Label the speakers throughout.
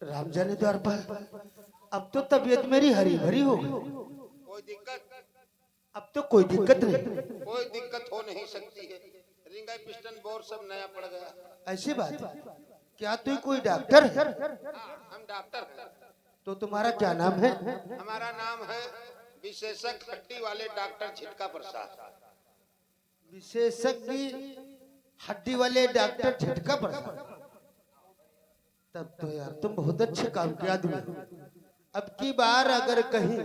Speaker 1: राम जाने द्वारपाल, अब तो तबीयत मेरी हरी भरी हो गई।
Speaker 2: कोई दिक्कत?
Speaker 1: अब तो कोई दिक्कत नहीं।
Speaker 2: कोई दिक्कत हो नहीं सकती है। रिंगा पिस्टन बोर सब नया पड़ गया।
Speaker 1: ऐसी बात है क्या? तू कोई डॉक्टर है?
Speaker 2: हाँ, हम डॉक्टर हैं।
Speaker 1: तो तुम्हारा क्या नाम है?
Speaker 2: हमारा नाम है विशेषज्ञ हड्डी वाले डॉक्टर झिटका प्रसाद।
Speaker 1: विशेषज्ञ हड्डी वाले डॉक्टर झटका प्रसाद। तब तो यार तुम बहुत अच्छे काम के आदमी हो। अब की बार अगर कहीं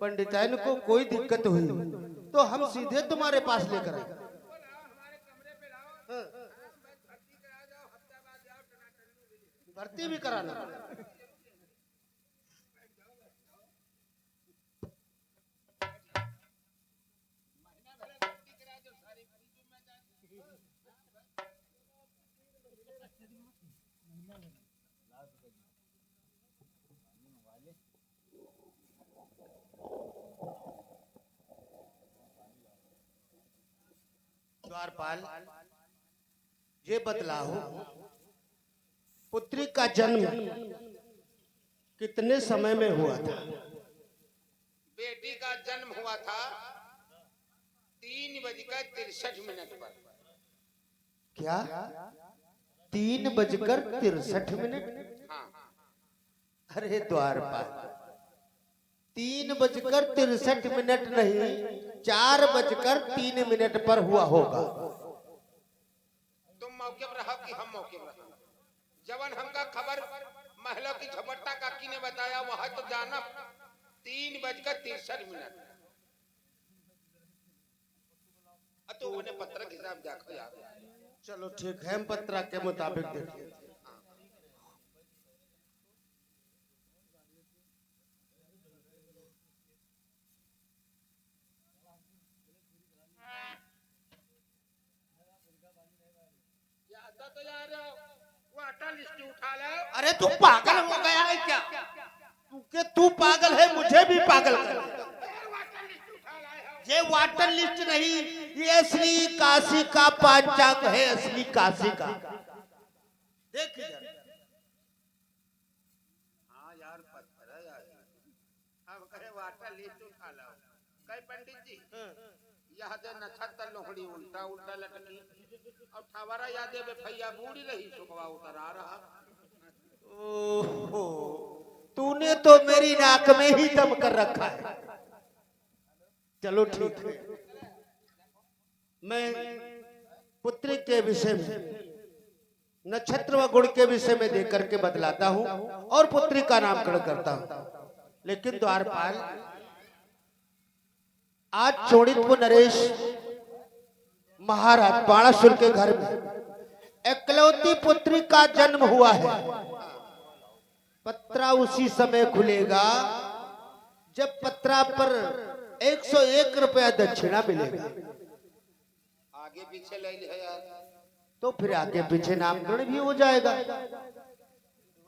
Speaker 1: पंडिताइन को कोई दिक्कत हुई तो हम सीधे तुम्हारे पास लेकर आए। भर्ती भी कराना। द्वारपाल, ये बतलाओ पुत्री का जन्म कितने समय में हुआ था?
Speaker 2: बेटी का जन्म हुआ था 3:63 पर।
Speaker 1: क्या 3:63?
Speaker 2: हाँ,
Speaker 1: अरे द्वारपाल, 3:63 नहीं, 4:03 पर हुआ होगा।
Speaker 2: तुम मौके पर रहो कि हम मौके पर रहो? जवन हमका खबर महलों की झपट्टा काकी ने बताया वहां तो जाना 3:63। तो उन्हें पत्र के हिसाब देखो यार।
Speaker 1: चलो ठीक है, हम पत्रा के मुताबिक देखिए।
Speaker 2: तो यार वाटर लिस्ट उठा लो।
Speaker 1: अरे तू पागल हो गया है क्या? तू पागल है, मुझे भी पागल कर। ये वाटर लिस्ट नहीं, ये असली काशी का पंचांग है, असली काशी का। देख
Speaker 2: हाँ यार पत्थर है यार। हम कहे वाटर लिस्ट उठा लो। कई पंडित जी यह दे नक्षत्र लोहड़ी उल्टा उल्टा लटकी और ठवारा यादे बे भैया बूढ़ी रही सुखवा उतर आ रहा।
Speaker 1: ओहो, तूने तो मेरी नाक में ही दम कर रखा है। चलो ठीक है, मैं पुत्री के विषय में, नक्षत्र व गुण के विषय में देकर के बतलाता हूं और पुत्री का नामकरण करता हूं। लेकिन द्वारपाल, आज चोड़ितपुर नरेश महाराज बाणासुर के घर में एकलौती पुत्री का जन्म हुआ है। पत्रा उसी समय खुलेगा जब पत्रा पर 101 रुपया दक्षिणा मिलेगा।
Speaker 2: आगे पीछे ले लिया यार।
Speaker 1: तो फिर आगे पीछे नामकरण भी हो जाएगा।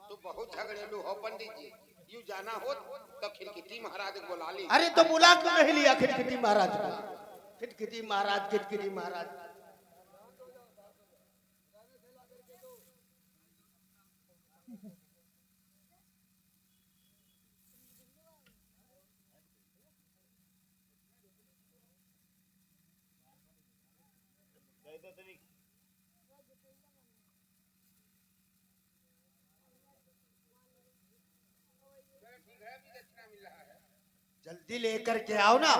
Speaker 2: तो बहुत झगड़ेलू हो पंडित जी। यू जाना हो तो खिलखिटी महाराज को बुला ली।
Speaker 1: अरे तो बुला क्यों नहीं लिया खिटखिटी महाराज को? खिटखिटी महाराज, खिटखिटी महाराज। जल्दी लेकर के आओ ना।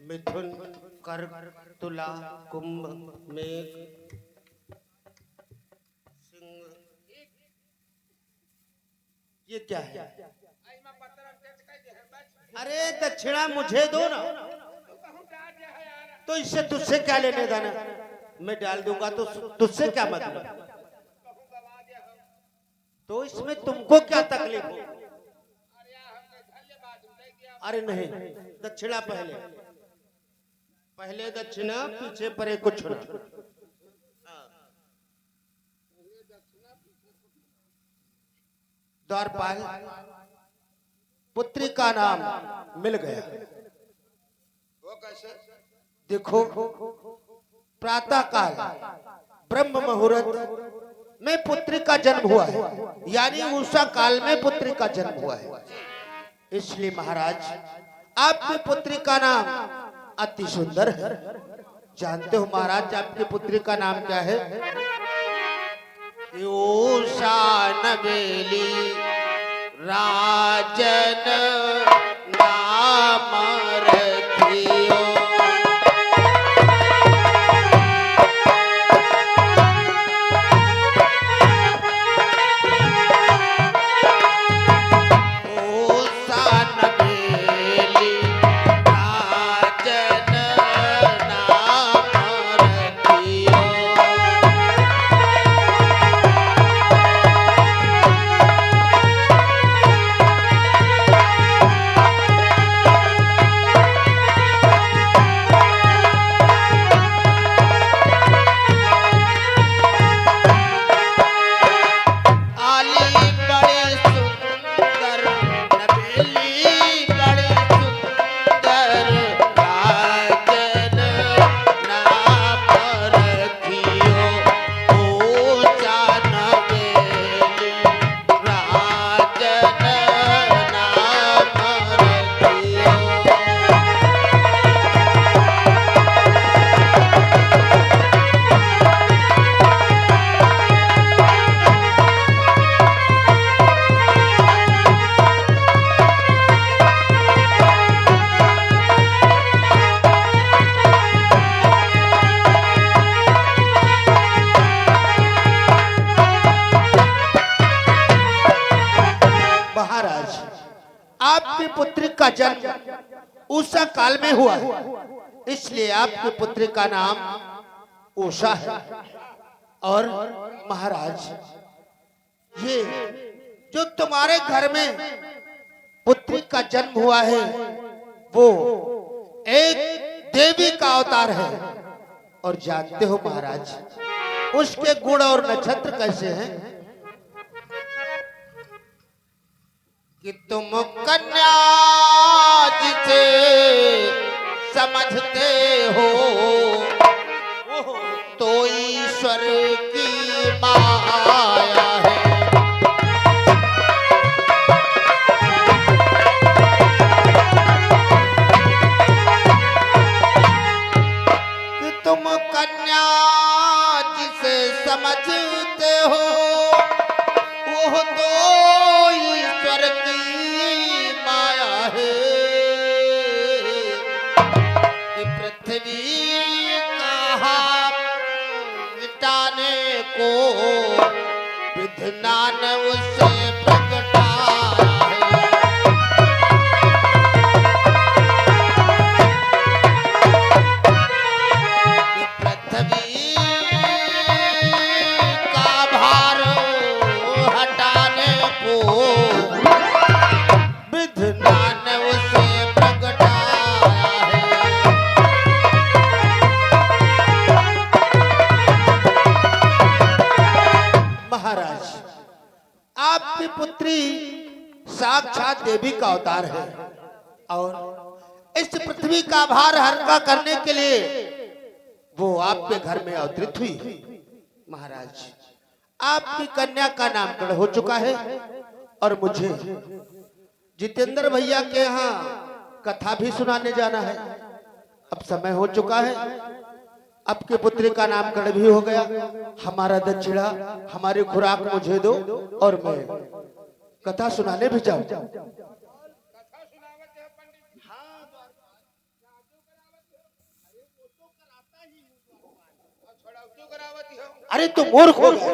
Speaker 1: मिथुन, कर्क, तुला, कुंभ, मेघ, सिंह। ये क्या है? अरे दक्षिणा मुझे दो ना। तो इससे तुझसे क्या लेने देना? मैं डाल दूंगा तो तुझसे क्या मतलब? तो इसमें तुमको क्या तकलीफ हो? अरे नहीं, दक्षिणा पहले, पहले दक्षिणा, पीछे परे कुछ ना। द्वारपाल, पुत्री का नाम मिल गया।
Speaker 2: वो कैसे?
Speaker 1: देखो, प्रातः काल ब्रह्म मुहूर्त में पुत्री का जन्म हुआ है, यानी उषा काल में पुत्री का जन्म हुआ है। इसलिए महाराज आपकी पुत्री का नाम अति सुंदर है। जानते हो महाराज आपकी पुत्री का नाम क्या है? उषा नवेली राजन नाम रखियो। आपकी पुत्री का जन्म उषा काल में हुआ है, इसलिए आपकी पुत्री का नाम उषा है। और महाराज ये जो तुम्हारे घर में पुत्री का जन्म हुआ है वो एक देवी का अवतार है। और जानते हो महाराज उसके गुण और नक्षत्र कैसे हैं कि तुम कन्या जिसे समझते हो तो ईश्वर की माया है। कि तुम कन्या जिसे समझते हो वो तो ईश्वर की माया है। कि पृथ्वी कहा मिटाने को विधान उसे प्रगटाया है। कि पृथ्वी का भार हटाने को विधान उसे प्रगटाया है। महाराज आपकी पुत्री साक्षात देवी का अवतार है और इस पृथ्वी का भार हल्का करने के लिए वो आपके घर में अवतरित हुई। महाराज आपकी कन्या का नामकरण हो चुका है और मुझे जितेंद्र भैया के यहाँ कथा भी सुनाने जाना है। अब समय हो चुका है, आपके पुत्री का नामकरण भी हो गया। हमारा दक्षिणा हमारी खुराक मुझे दो और मैं कथा सुनाने भी जाऊं।
Speaker 2: कथा सुनावत है पंडित। हाँ थोड़ा क्यों करावत हो?
Speaker 1: अरे तुम मूर्ख हो गए।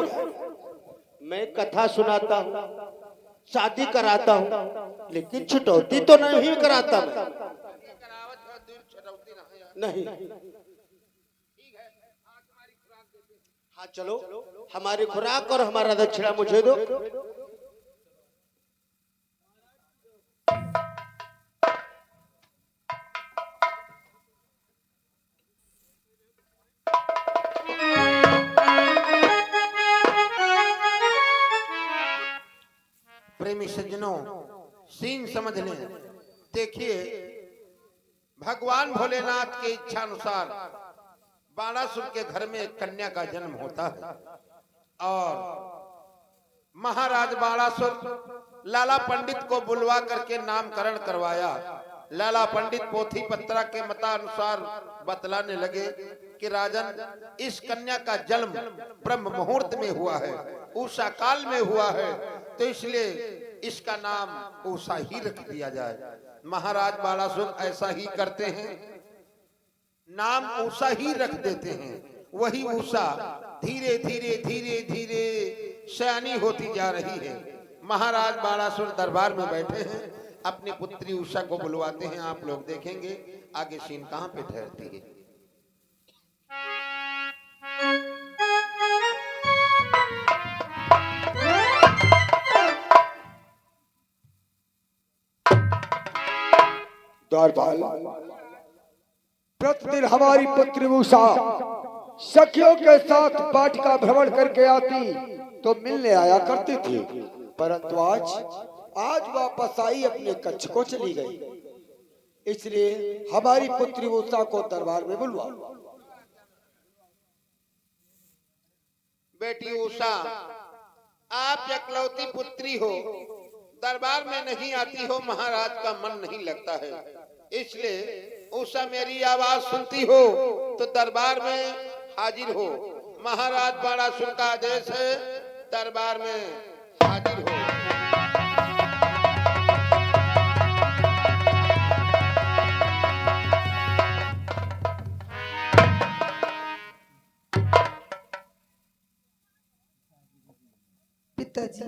Speaker 1: मैं कथा सुनाता हूँ, शादी कराता हूँ, लेकिन छुटौती तो नहीं कराता मैं।
Speaker 2: करावत हो दूर छटौती नहीं।
Speaker 1: नहीं।
Speaker 2: ठीक है आज हमारी खुराक देते।
Speaker 1: हाँ चलो हमारी खुराक और हमारा दक्षिणा मुझे दो।
Speaker 2: प्रेमी सज्जनों सीन समझ लें। देखिए, भगवान भोलेनाथ की इच्छा अनुसार बाणासुर के घर में एक कन्या का जन्म होता है और महाराज बाणासुर लाला पंडित को बुलवा करके नामकरण करवाया। लाला पंडित पोथी पत्रा के मतानुसार बतलाने लगे कि राजन, इस कन्या का जन्म ब्रह्म मुहूर्त में हुआ है, उषा काल में हुआ है, तो इसलिए इसका नाम उषा ही रख दिया जाए। महाराज बाणासुर ऐसा ही करते हैं, नाम उषा ही रख देते हैं। वही उषा धीरे धीरे धीरे धीरे सयानी होती जा रही है। महाराज बाणासुर दरबार में बैठे हैं, अपनी पुत्री उषा को बुलवाते हैं। आप लोग देखेंगे आगे सीन कहां पे ठहरती है।
Speaker 3: द्वारपाल, प्रतिदिन हमारी पुत्री उषा सखियों के साथ वाटिका भ्रमण करके आती तो मिलने आया करती थी, परंतु आज वापस आई अपने कक्ष को चली गई। इसलिए हमारी पुत्री उषा को दरबार में बुलवा।
Speaker 2: बेटी उषा, आप इकलौती पुत्री हो, दरबार में नहीं आती हो, महाराज का मन नहीं लगता है। इसलिए उषा मेरी आवाज सुनती हो तो दरबार में हाजिर हो। महाराज बाणासुर का आदेश है, दरबार में हाजिर हो।
Speaker 4: पिताजी,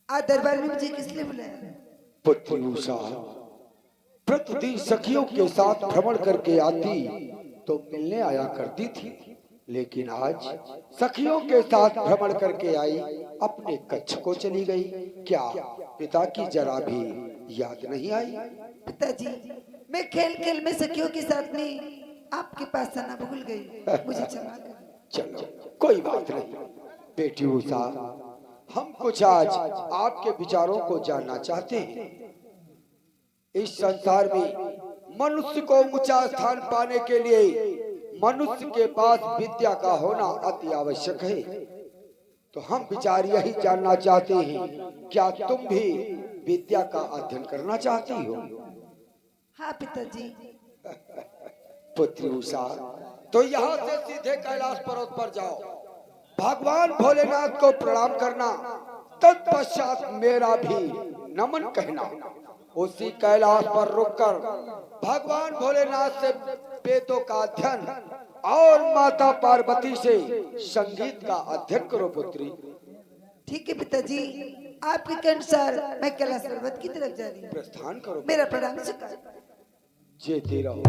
Speaker 4: आज दरबार में मुझे किस लिए बुलाया?
Speaker 3: पुत्री उषा प्रतिदिन सखियों के साथ भ्रमण करके आती तो मिलने आया करती थी, लेकिन आज सखियों के साथ भ्रमण करके आई अपने कक्ष को चली गई। क्या पिता की जरा भी याद नहीं आई?
Speaker 4: पिताजी, मैं खेल खेल में सखियों के साथ में आपके पास आना भूल गई, मुझे क्षमा करें।
Speaker 3: चलो, कोई बात नहीं। बेटी उषा, हम कुछ आज आपके विचारों को जानना चाहते हैं। इस संसार में मनुष्य को ऊंचा स्थान पाने के लिए मनुष्य के पास विद्या का होना अति आवश्यक है। तो हम विचार यही जानना चाहते हैं, क्या तुम भी विद्या का अध्ययन करना चाहती हो?
Speaker 4: हाँ पिताजी।
Speaker 3: पुत्री उषा, तो यहाँ से सीधे कैलाश पर्वत पर जाओ, भगवान भोलेनाथ को प्रणाम करना, तत्पश्चात मेरा भी नमन कहना। उसी कैलाश पर रुककर भगवान भोलेनाथ से वेदों का अध्ययन और माता पार्वती से संगीत का अध्ययन करो पुत्री।
Speaker 4: ठीक है पिताजी, आपके के अनुसार मैं कैलाश पर्वत की तरफ जा रही हूँ।
Speaker 3: प्रस्थान करो।
Speaker 4: मेरा प्रणाम स्वीकार।
Speaker 3: जेते रहो।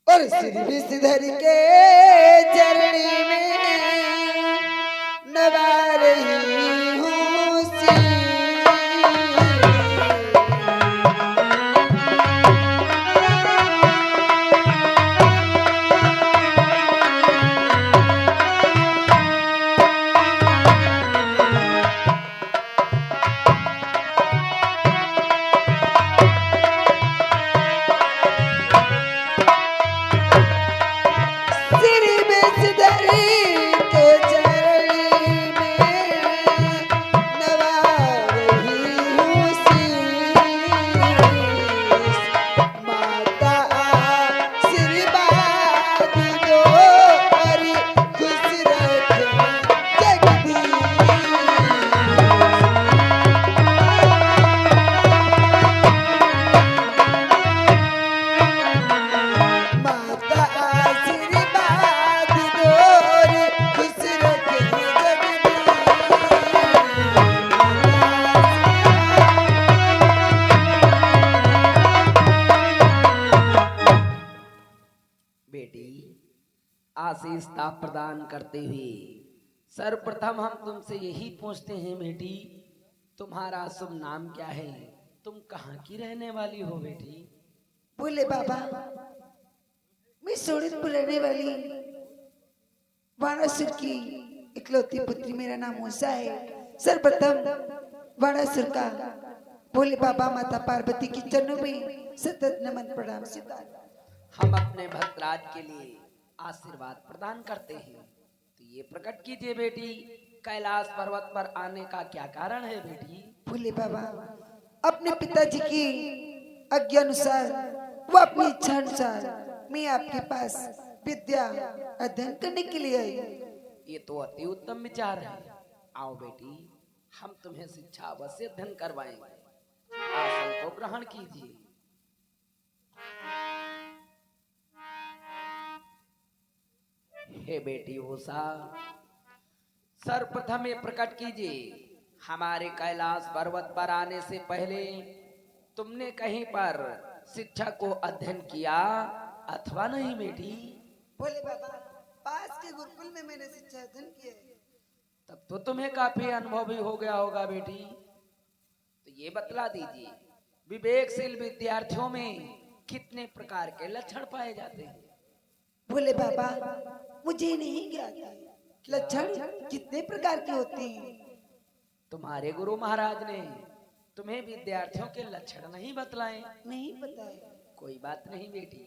Speaker 4: और श्री विषधर के चरणी में नवा रही हूँ सी।
Speaker 5: आशीषता प्रदान करते हुए सर्वप्रथम हम तुमसे यही पूछते हैं बेटी, तुम्हारा शुभ नाम क्या है? तुम कहाँ की रहने वाली हो बेटी?
Speaker 4: बोले बाबा, मैं सोनितपुर रहने वाली वाणासुर की इकलौती पुत्री, मेरा नाम उषा है। सर्वप्रथम वाणासुर का बोले बाबा माता पार्वती की चरणों में सतत नमन प्रणाम स्वीकार।
Speaker 5: हम अपने भक्तराज के लिए आशीर्वाद प्रदान करते हैं, तो ये प्रकट कीजिए बेटी, कैलाश पर्वत पर आने का क्या कारण है बेटी?
Speaker 4: बोले बाबा, अपने पिताजी की आज्ञा अनुसार वो अपनी इच्छा अनुसार मैं आपके पास विद्या अध्ययन करने के लिए आई।
Speaker 5: ये तो अति उत्तम विचार है। आओ बेटी, हम तुम्हें शिक्षा अवश्य अध्ययन करवाएंगे। आसन को ग्रहण कीजिए। हे बेटी उषा, सर्वप्रथम ये प्रकट कीजिए, हमारे कैलाश पर्वत पर आने से पहले तुमने कहीं पर शिक्षा को अध्ययन किया अथवा नहीं बेटी?
Speaker 4: बोले बाबा, पास के गुरुकुल में मैंने शिक्षा अध्ययन किया है।
Speaker 5: तब तो तुम्हें काफी अनुभव भी हो गया होगा बेटी। तो ये बतला दीजिए, विवेकशील विद्यार्थियों में कितने प्रकार के लक्षण पाए जाते हैं?
Speaker 4: बोले बाबा, मुझे नहीं ज्ञात लक्षण कितने प्रकार के होते हैं।
Speaker 5: तुम्हारे गुरु महाराज ने तुम्हें विद्यार्थियों के लक्षण नहीं बतलाए?
Speaker 4: नहीं पता है।
Speaker 5: कोई बात नहीं बेटी,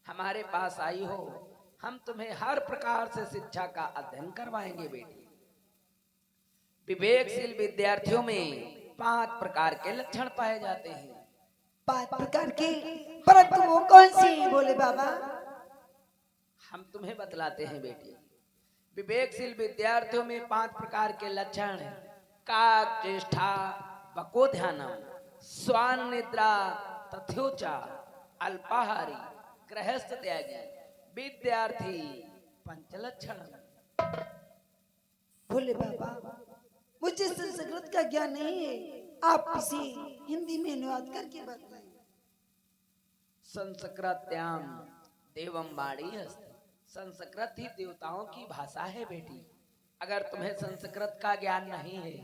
Speaker 5: हमारे पास आई हो, हम तुम्हें हर प्रकार से शिक्षा का अध्ययन करवाएंगे बेटी। विवेकशील विद्यार्थियों में 5 प्रकार के लक्षण पाए जाते हैं।
Speaker 4: 5 प्रकार के, परंतु वो कौन से हैं बोले बाबा?
Speaker 5: हम तुम्हें बतलाते हैं बेटी। विवेकशील विद्यार्थियों में 5 प्रकार के लक्षण हैं। काक चेष्टा, बकोध्यानम, स्वान निद्रा, तथ्योचा, अल्पाहारी, गृहस्थ त्यागी, विद्यार्थी, पंचलक्षण।
Speaker 4: बोले बाबा, मुझे संस्कृत का ज्ञान नहीं है, आप इसे हिंदी में अनुवाद करके बताएं।
Speaker 5: संस्कृत्याम देवम वाणी अस्ति, संस्कृत ही देवताओं की भाषा है बेटी। अगर तुम्हें संस्कृत का ज्ञान नहीं है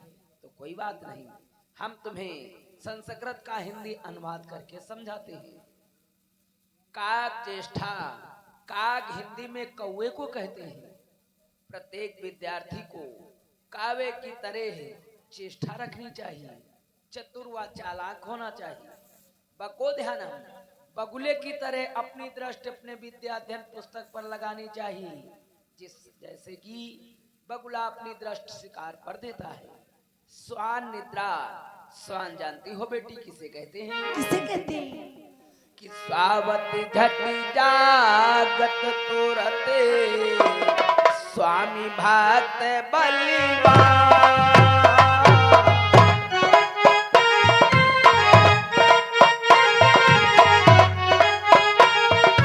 Speaker 5: तो कोई बात नहीं, हम तुम्हें संस्कृत का हिंदी अनुवाद करके समझाते हैं। काक चेष्टा, काग हिंदी में कौवे को कहते हैं। प्रत्येक विद्यार्थी को कावे की तरह चेष्टा रखनी चाहिए, चतुर व चालाक होना चाहिए। बकोध्यानम, बगुले की तरह अपनी दृष्टि अपने विद्या अध्ययन पुस्तक पर लगानी चाहिए, जैसे कि बगुला अपनी दृष्टि शिकार पर देता है। स्वान निद्रा, स्वान जानती हो बेटी किसे कहते हैं?
Speaker 4: किसे कहते हैं?
Speaker 5: कि स्वावती झटी जागत तुरते, स्वामी भक्त बलिवान।